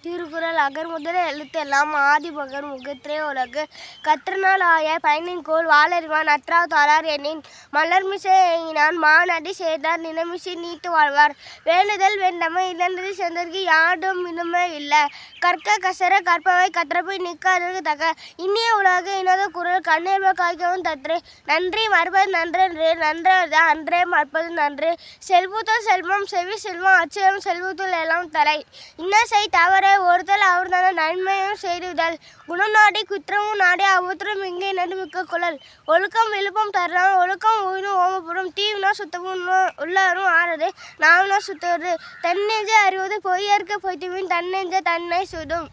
திருக்குறள் அகர்முதல எழுத்தெல்லாம் ஆதிபகர் முகத்திலே உலகு கற்றனால் ஆய பயனின்கோள் வாளறிவான் அற்றார் தாளார் எண்ணின் மலர்மிசை எங்கினான் மானடி செய்தார் நிலமிசை நீத்து வாழ்வார் வேண்டுதல் வேண்டாமை இழந்தது சென்றதற்கு யாடும் இனிமை இல்லை கற்க கசர கற்பவை கற்றப்பை நிற்காதற்கு தக்க இனிய உலக இனத குரல் கண்ணீர்வ காய்க்கவும் தற்று நன்றி மறுப்பது நன்றன்று நன்றது அன்றே மறுப்பது நன்று செல்வத்துள் செல்வம் செவி செல்வம் அச்சயம் செல்வத்துள் எல்லாம் தலை இன்னசை தவற ஒருத்தல் அவர்தான நன்மையும் செய்துதல் குணம் நாடி குற்றமும் நாடி அவுத்திரம் இங்கே நடுமிக்க குழல் ஒழுக்கம் விழுப்பம் தரலாம் ஒழுக்கம் உயிரும் ஓமப்படும் தீவினா சுத்தமும் உள்ளாரும் ஆறது நாவினா சுத்துவது தன்னெஞ்சை அறிவது பொய்யற்க பொய்த்துவின் தன்னெஞ்ச தன்னை சுடும்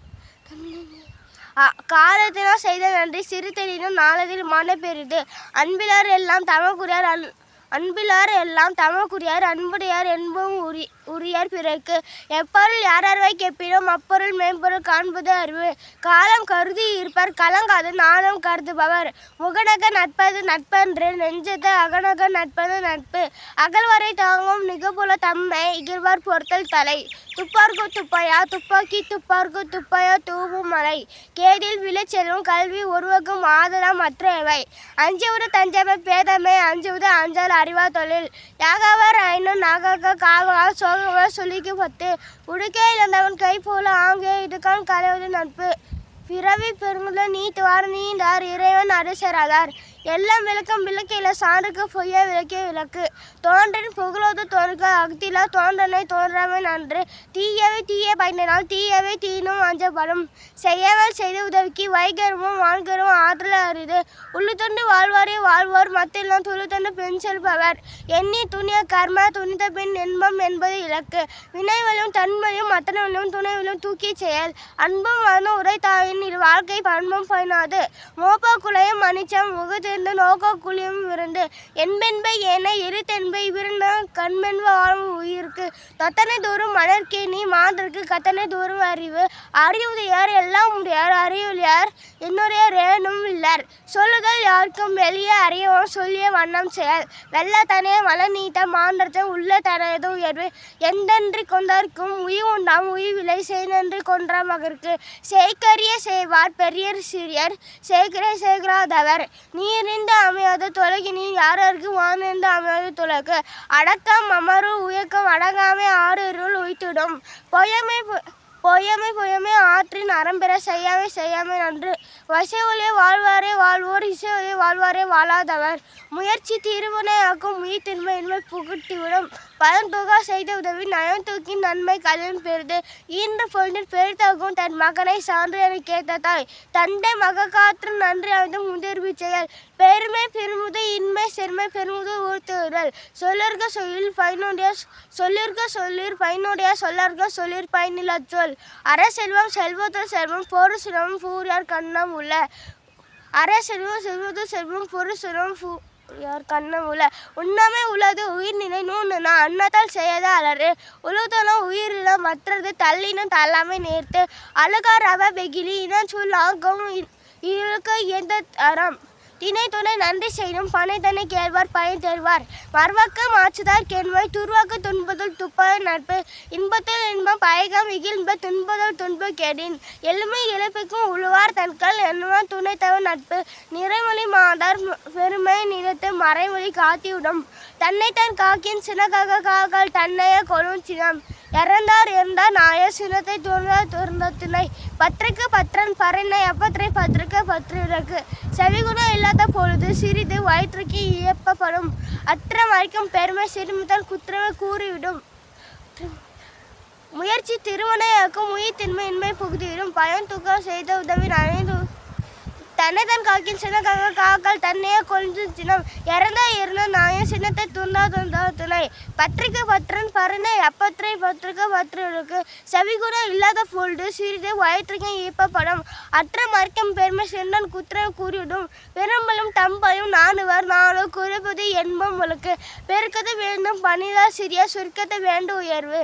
காலத்தினால் செய்த நன்றி சிறுத்தெனினும் நாளதில் மன பெரிது அன்பிலார் எல்லாம் தமக்குரியார் அன்பிலார் எல்லாம் தமக்குரியார் அன்புடையார் என்பதும் உரியார் பிறகு எப்பொருள் யாரார்வை கேட்பினும் அப்பொருள் மேம்பொருள் காண்பது அறிவு காலம் கருதி இருப்பார் கலங்காது நாணம் கருதுபவர் முகநக நட்பது நட்பன்று நெஞ்சத்து அகநக நட்பது நட்பு அகல்வரை தாங்கும் நிகழ்புல தம்மை இகழ்வார் பொறுத்தல் தலை துப்பார்க்கு துப்பாயா துப்பாக்கி துப்பார்க்கு துப்பாயா தூவும் மலை கேடில் விளைச்செல்லும் கல்வி உருவகும் ஆதலாம் மற்றவை அஞ்சுவது தஞ்சமை பேதமை அஞ்சுவது அஞ்சல் அறிவா தொழில் யாகவர் ஐநும் நாக காவகா சோகவா சொல்லிக்கு பத்து உடுக்கே இழந்தவன் கை போல ஆங்கே இதுக்கான் கலைவது நட்பு பிறவி பெருங்குல நீத்துவார் நீந்தார் இறைவன் அரசராதார் எல்லாம் விளக்கம் விளக்கையில் சான்றுக்கு பொய்ய விளக்கிய விளக்கு தோன்றன் புகழோது தோன்றுக அகத்திலா தோன்றனை தோன்றாமை நன்று தீயவை தீய பயனால் தீயவை தீனும் அஞ்சப்படும் செய்யவல் செய்த உதவிக்கு வைகரமும் வான்கரும் ஆற்றல் அரிது உள்ளுத்தொண்டு வாழ்வாரே வாழ்வார் மத்தெல்லாம் துளுத்தொண்டு பெண் செல்பவர் எண்ணி துணிய கர்ம துணித்த பெண் என்பம் என்பது இலக்கு வினைவலும் தன்மையும் அத்தனையும் துணைவிலும் தூக்கி செயல் அன்பும் வந்த உரை தாயின் இது வாழ்க்கை பண்பும் பயனாது மோப்ப குலையும் மனிச்சம் முகத்திருந்து நோக்க குழியும் விருந்து என்பென்பை ஏனை இருத்தென்பை விருந்த கண்மென்ப வாழும் உயிருக்கு தத்தனை தூரம் மலர்கேணி மாதற்கு கத்தனை தூரம் அறிவு அறிவுடையார் எல்லாம் உடையார் அறிவுடையார் என்னுடைய ரேனும் இல்லார் சொல்லுதல் யாருக்கும் வெளியே அறியவும் சொல்லிய வண்ணம் செயல் வெள்ள தனைய மல நீட்ட மாண்டத்தை உள்ள தனது உயர்வு எந்தன்றி கொண்டார்க்கும் உயிர் உண்டாம் உயிர் விலை செய்தன்றி கொன்ற மகருக்கு செய்கரிய செய்வார் பெரியர் சிறியர் சேகராதவர் நீரிந்து அமையாத தொலைக்கு நீ யாருக்கு வானிருந்து அமையாத தொலைக்கு அடக்கம் அமரு உயக்கம் அடங்காமை ஆறு இருள் உய்த்திடும் பொய்யமை ஆற்றின் அறம்பெற செய்யாமை நன்று வசை ஒளிய வாழ்வாரே வாழ்வோர் இசை ஒளிய வாழ்வாரே வாழாதவர் முயற்சி தீர்வினையாக்கும் உயிர் தின்மை இன்மை புகட்டிவிடும் பலன் தொகா செய்த உதவி நயம் தூக்கி நன்மை கல்வி பெறுது ஈன்ற பொழுதில் பெருத்தாகும் தன் மகனை சான்று என கேட்ட தாய் தந்தை மக காற்று நன்றி அமைந்து முதிர்வு செயல் பெருமை பெருமுது இன்மை செருமை பெருமுது ஊர்த்துதல் சொல்லற்க சொல்லில் பயனுடைய சொல்லிற்க சொல்லிர் பயனுடைய சொல்லற்க சொல்லிர் பயனில் அச்சொல் அற செல்வம் செல்வத்துள் செல்வம் பொரு சிரமம் பூரியார் கண்ணம் உள்ள அற செல்வம் செல்வத்துள் செல்வம் பொரு சிரமம் யார் கண்ணம் உள்ள உண்ணாமை உள்ளது உயிர் நிலை நூன்னா அன்னத்தால் செய்யாத அலறு உழுதலும் உயிரில மற்றது தள்ளினும் தள்ளாமை நேர்த்து அழுகார் அவ வெகிலி இனம் சொல் ஆகும் இழுக்க எந்த அறம் தினை துணை நன்றி செய்யும் பனை தன்னை கேள்வார் பயன் தருவார் மறுவாக்கு மாற்றுதார் கேள்வாய் துருவாக்கு துன்பதுள் துப்பாத நட்பு இன்பத்தில் இன்பம் பயகம் இகிழ்ப துன்பதுள் துன்பு கேடின் எளிமை இழப்புக்கும் உழுவார் தன்கள் என்னவான் துணை தவ நட்பு நிறைமொழி மாதார் பெருமை நிலத்து மறைமொழி காத்திவிடும் தன்னைத்தான் காக்கின் சினக்காக காக்கால் தன்னைய கொழும் சினம் இறந்தார் நாய சினத்தை துறந்த துணை பற்றுக்கு பற்றன் பறைனை அப்பற்றை பற்றுக்கு பற்றுக்கு செவிகுணம் இல்லாத பொழுது சிறிது வயிற்றுக்கு இயப்பப்படும் அற்ற மறைக்கும் பெருமை சிறுமித்தால் குற்றவை கூறிவிடும் முயற்சி திருவனையாக்கும் உயிர் தின்மை இன்மை புகுதிவிடும் பயன் தூக்கம் செய்த உதவி நனைந்து தன்னைத்தான் காக்கின் சின்னக்காக காக்கால் தன்னையே கொண்டு சின்னம் இறந்த நாய சின்னத்தை துண்டா துணை பற்றிக்கு பற்றன் பறனை அப்பற்றை பற்றுக்கு பற்றுக்கு செவிகுணம் இல்லாத பொழுது சிறிது வயிற்றுக்கு ஈப்பப்படும் அற்ற மறைக்கும் பெருமை சின்னன் குற்ற கூறிவிடும் பெரும்பலும் தம்பலும் நானுவர் நானோ குறிப்பது என்பம் ஒழுக்கு பெருக்கத்தை வேண்டும் பணிதா சிறிய சுருக்கத்தை வேண்டும் உயர்வு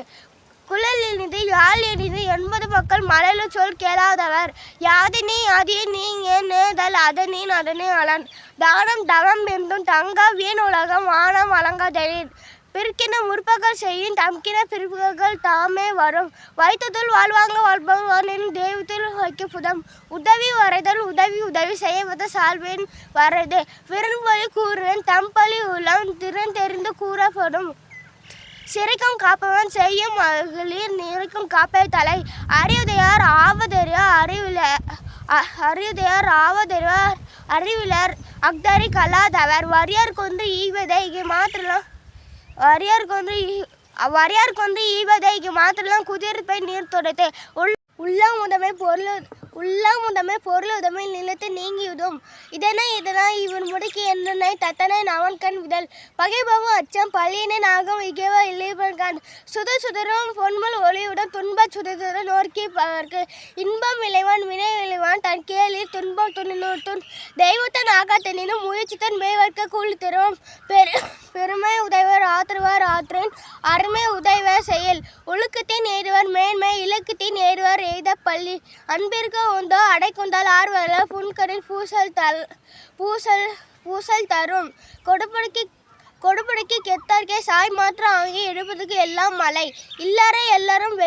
குழல் இனிது யாழ் இனிது என்பது மக்கள் மலையில சொல் கேளாதவர் யாதினி அதிய நீங்க நேதல் அதனின் அதனே அலன் தானம் தவம் என்றும் தங்கா வீண் உலகம் வானம் வழங்காதலின் பிறக்கின முற்பகல் செய்யும் தமக்கின பிற்பகல் தாமே வரும். வைத்ததுள் வாழ்வாங்க வாழ்பவன் எனும் தெய்வத்தில் வைக்க புதம். உதவி வரைதல் உதவி உதவி செய்வது சால்வேன் வரைது. பிறன்பழி கூறுவேன் தம்பழி உள்ளம் திறன் தெரிந்து கூறப்படும். சிறைக்கும் காப்பவன் செய்யும் மகளிர் நிறைக்கும் காப்பை தலை. அறிவுதையார் ஆவதறியார் அறிவுதையார் ஆவதறிவார் அறிவிலர் அக்தரி கலாதவர். வரியார் கொண்டு ஈவதை இங்கே மாத்திரம் வரியார் கொண்டு ஈவதை இங்கே மாத்திரம் குதிர்ப்பை நீர் துடைத்து. உள்ளமுதமை பொருளுதமை நிலத்து நீங்கியுதும். இதனை இவன் முடுக்கி என்னை தத்தனை அவன் கண் விதல். பகைபவம் அச்சம் பழியினை நாகம் இகவ இல்லைவன் கண். சுதரும் பொன்மல் ஒளியுடன் துன்பச் சுதத்துடன் நோக்கி பவர்க்கு. இன்பம் விளைவான் வினை விளைவான் தன் கேளிர் துன்பம் துணிநூற்றுன். தெய்வத்தன் ஆகாத்தனினும் முயற்சித்தன் மேய்வர்க்க கூலி தரும். பெருமை உதைவர் ஆற்றுவார் ஆற்றின் அருமை உதைவர் செயல். ஒழுக்கத்தின் ஏறுவர் மேன்மை இலக்கத்தின் ஏறுவர் எய்த பள்ளி. அன்பிற்கு உந்தோ அடைக்குந்தால் ஆர்வல புன்கரில் பூசல் தரும். கொடுப்படிக்கு கெத்தார்க்கே சாய் மாற்றம் ஆகி எடுப்பதுக்கு எல்லாம் மலை. இல்லறை எல்லாரும்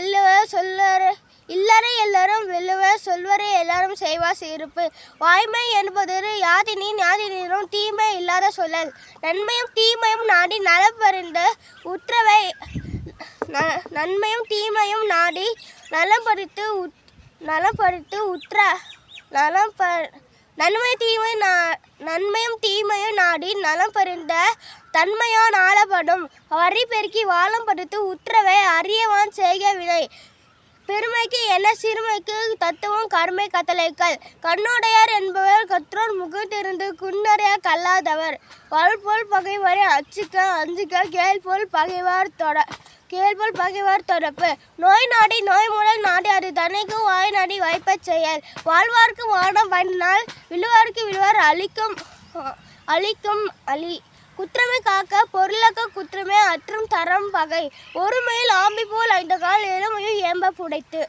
சொல்வரே எல்லாரும் செய்வார் இருப்பு. வாய்மை என்பது யாதினும் தீமை இல்லாத சொல்லல். நன்மையும் தீமையும் நாடி நலப்பறிந்து உற்றவை நன்மையும் தீமையும் நாடி நலம்பறித்து உற்ற நன்மையும் தீமையும் நாடி நலம் பறிந்த தன்மையான் ஆளப்படும். வரி பெருக்கி வாழம் படுத்து உற்றவை அறியவான் செய்க வினை. பெருமைக்கு என்ன சிறுமைக்கு தத்துவம் கருமை கட்டளைகள். கண்ணுடையார் என்பவர் கற்றோர் முகத்திருந்து குன்னறைய கல்லாதவர். வல்போல் பகைவரை அஞ்சுக கேள்போல் பகைவார் தொடப்பு. நோய் நாடி நோய் முதல் நாடி அது தன்னைக்கு வாய் நாடி வைப்பச் செயல். வாழ்வார்க்கு வானம் பண்ணினால் விழுவார்க்கு விழுவார் அழிக்கும் அழி. குற்றமை காக்க பொருளக்க குற்றமே அற்றும் தரம் பகை. ஒருமையில் ஆம்பி போல் 5 கால் எருமையும் ஏம்ப புடைத்து.